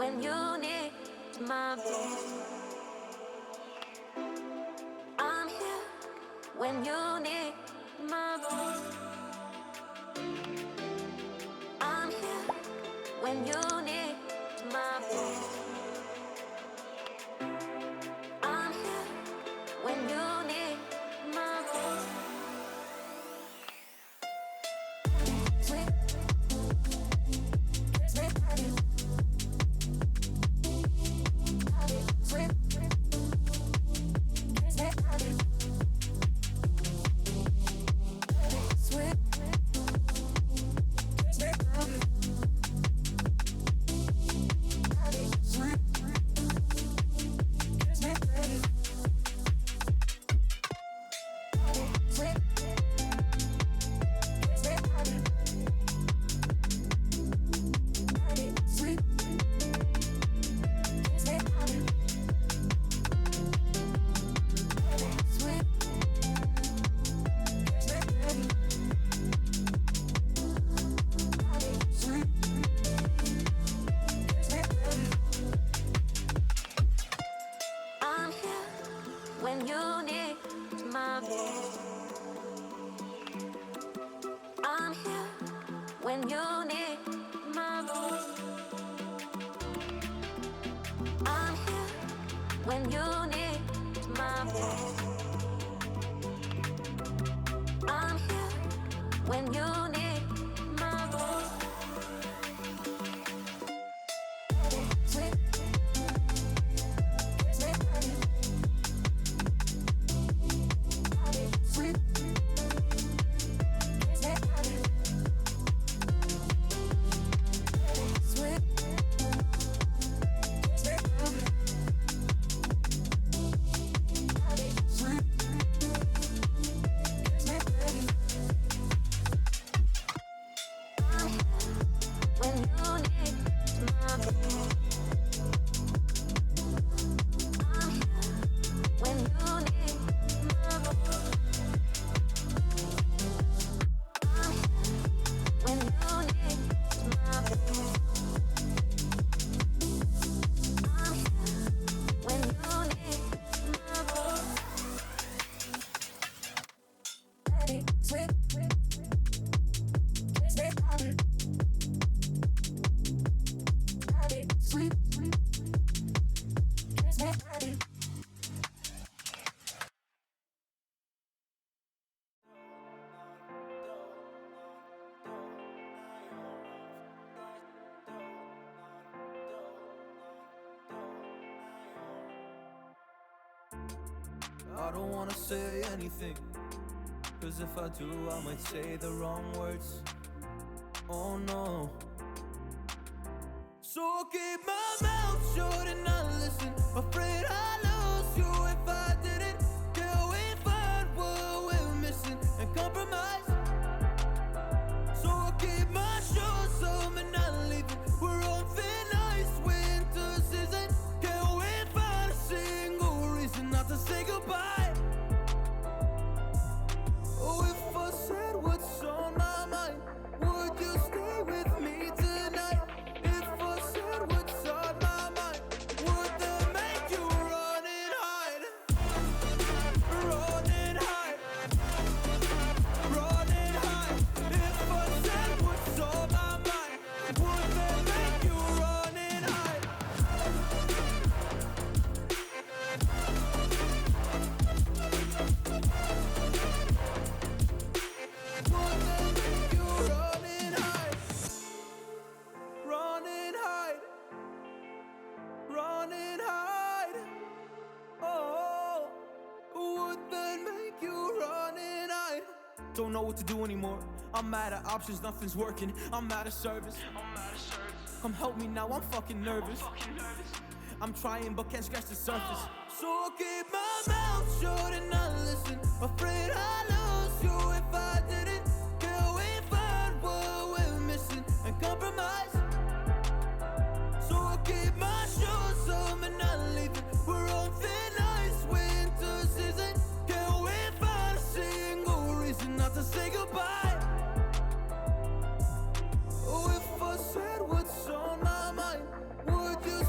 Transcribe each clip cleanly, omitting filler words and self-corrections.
when you need my voice. I'm here when you need my voice. I'm here when you need my voice. I'm here when you need my voice. I don't wanna say anything, 'cause if I do I might say the wrong words. Oh no. So I'll keep my mouth shut and not listen. Afraid I lose you if I didn't. Till we find what we're missing and compromise. So I'll keep my shoes on and not leaving. We're on thin ice, winter season. Can we find a single reason not to say goodbye? Don't know what to do anymore. I'm mad at options, nothing's working. I'm mad at service. Come help me now, I'm fucking nervous. I'm trying but can't scratch the surface. So I'll keep my mouth shut and not listen. Afraid I lose you if I didn't. Can we find what we're missing and compromise? So I'll keep my shoes on and not leaving. We're on thin ice, winter season. Can we find a single reason not to say goodbye? Oh, if I said what's on my mind, would you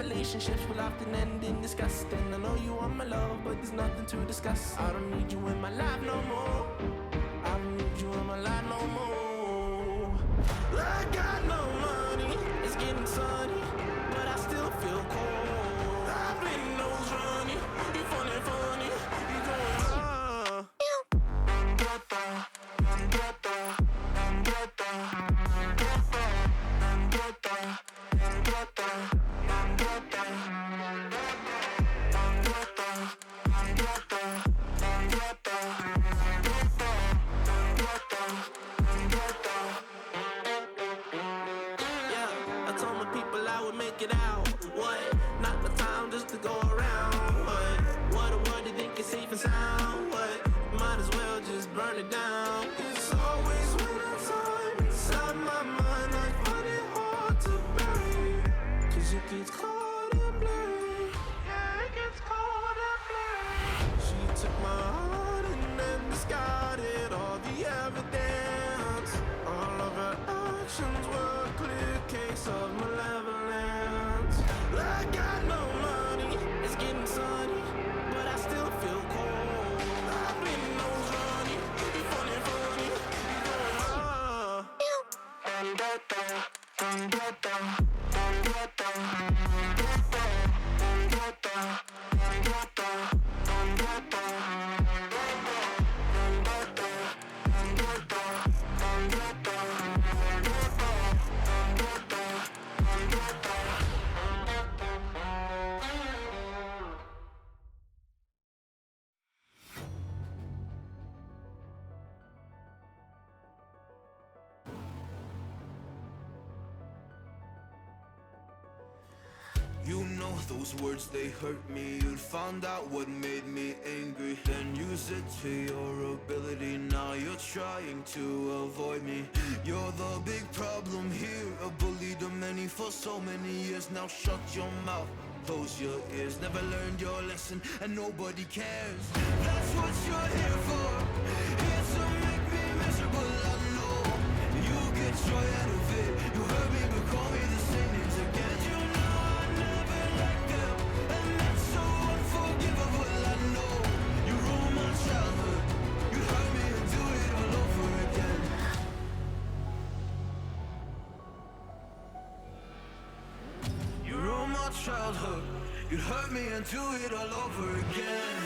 relationships will often end in disgust. And I know you want my love, but there's nothing to discuss. I don't need you in my life no more. I don't need you in my life no more. I got no money, it's getting sunny, but I still feel cold. I've been nose running, you funny, you going You know those words, they hurt me. You'd found out what made me angry, then use it to your ability. Now you're trying to avoid me. You're the big problem here, a bully to many for so many years. Now shut your mouth, close your ears. Never learned your lesson and nobody cares. That's what you're here for, here to make me miserable. I know you get joy out of it. You hurt me but call me the same names again. You know I never liked them, and that's so unforgivable. I know you ruined my childhood. You hurt me and do it all over again. You ruined my childhood. You hurt me and do it all over again.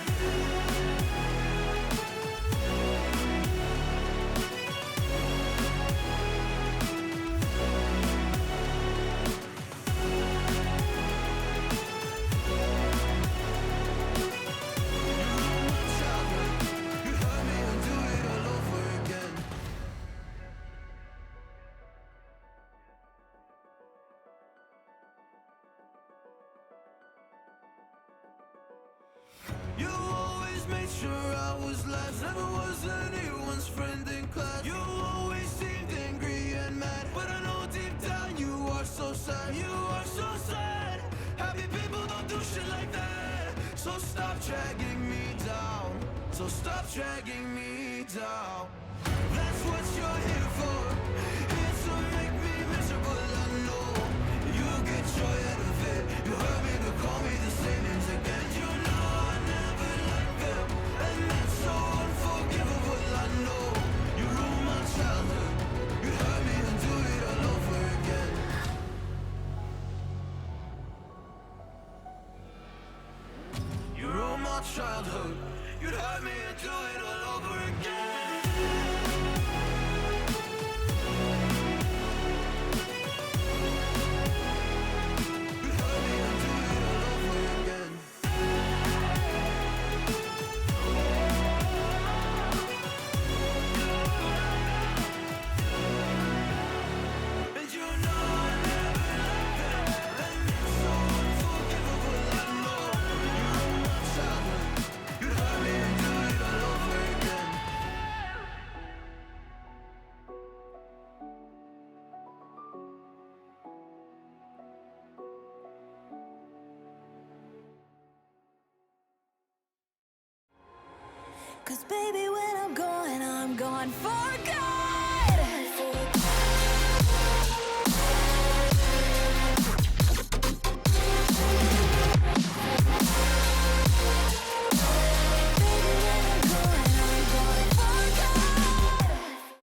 You always made sure I was last, never was anyone's friend in class. You always seemed angry and mad, but I know deep down you are so sad. You are so sad. Happy people don't do shit like that. So stop dragging me down. So stop dragging me down. That's what you're here for, here to make me miserable. I know you get joy out of it. You hurt me but call me the same names again. You know I never liked them, and that's so unforgivable. I know you ruined my childhood. You hurt me and do it all over again. You ruined my childhood. You'd hurt me and do it all over again. You'd hurt me and do it all over again. And you know I never liked them, and it's so unforgivable. I know you ruined my childhood. You'd hurt me and do it all over again. Cause baby, when I'm gone for good.